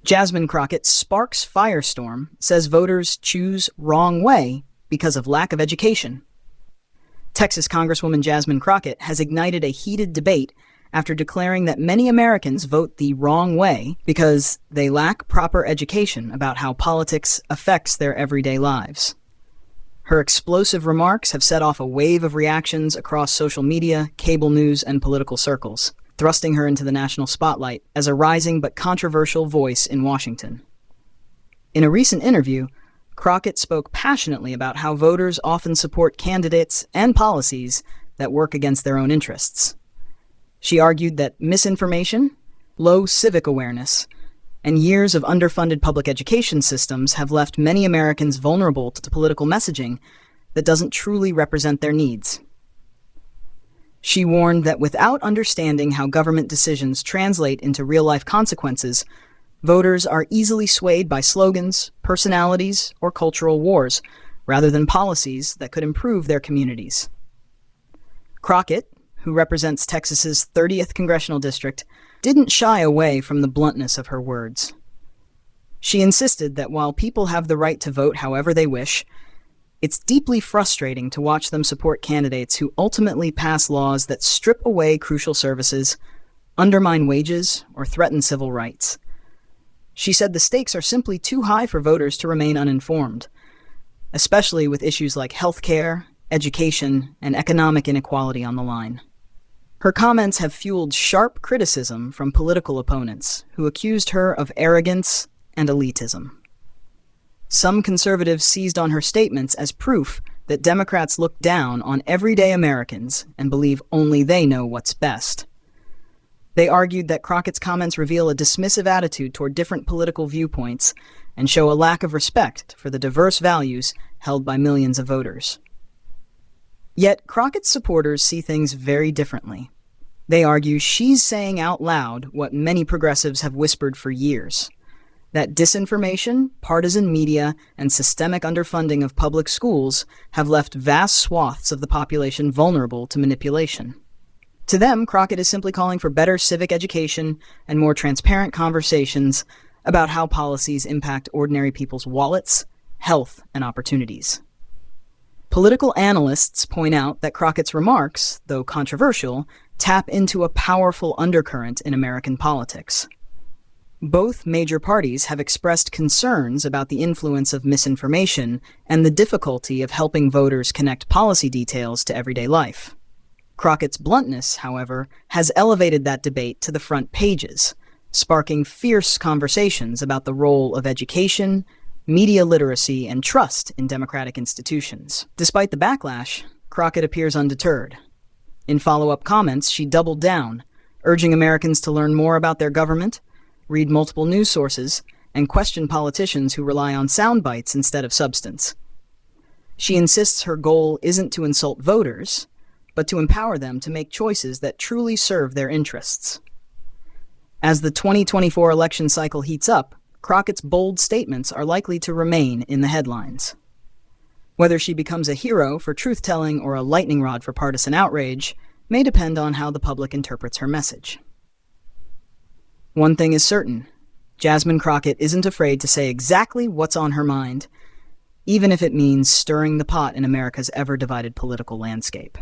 Jasmine Crockett sparks Firestorm, says voters choose wrong way because of lack of education. Texas Congresswoman Jasmine Crockett has ignited a heated debate after declaring that many Americans vote the wrong way because they lack proper education about how politics affects their everyday lives. Her explosive remarks have set off a wave of reactions across social media, cable news, and political circles, thrusting her into the national spotlight as a rising but controversial voice in Washington. In a recent interview, Crockett spoke passionately about how voters often support candidates and policies that work against their own interests. She argued that misinformation, low civic awareness, and years of underfunded public education systems have left many Americans vulnerable to political messaging that doesn't truly represent their needs. She warned that without understanding how government decisions translate into real-life consequences, voters are easily swayed by slogans, personalities, or cultural wars, rather than policies that could improve their communities. Crockett, who represents Texas's 30th congressional district, didn't shy away from the bluntness of her words. She insisted that while people have the right to vote however they wish, it's deeply frustrating to watch them support candidates who ultimately pass laws that strip away crucial services, undermine wages, or threaten civil rights. She said the stakes are simply too high for voters to remain uninformed, especially with issues like healthcare, education, and economic inequality on the line. Her comments have fueled sharp criticism from political opponents who accused her of arrogance and elitism. Some conservatives seized on her statements as proof that Democrats look down on everyday Americans and believe only they know what's best. They argued that Crockett's comments reveal a dismissive attitude toward different political viewpoints and show a lack of respect for the diverse values held by millions of voters. Yet Crockett's supporters see things very differently. They argue she's saying out loud what many progressives have whispered for years, that disinformation, partisan media, and systemic underfunding of public schools have left vast swaths of the population vulnerable to manipulation. To them, Crockett is simply calling for better civic education and more transparent conversations about how policies impact ordinary people's wallets, health, and opportunities. Political analysts point out that Crockett's remarks, though controversial, tap into a powerful undercurrent in American politics. Both major parties have expressed concerns about the influence of misinformation and the difficulty of helping voters connect policy details to everyday life. Crockett's bluntness, however, has elevated that debate to the front pages, sparking fierce conversations about the role of education, media literacy, and trust in democratic institutions. Despite the backlash, Crockett appears undeterred. In follow-up comments, she doubled down, urging Americans to learn more about their government, read multiple news sources, and question politicians who rely on sound bites instead of substance. She insists her goal isn't to insult voters, but to empower them to make choices that truly serve their interests. As the 2024 election cycle heats up, Crockett's bold statements are likely to remain in the headlines. Whether she becomes a hero for truth-telling or a lightning rod for partisan outrage may depend on how the public interprets her message. One thing is certain, Jasmine Crockett isn't afraid to say exactly what's on her mind, even if it means stirring the pot in America's ever-divided political landscape.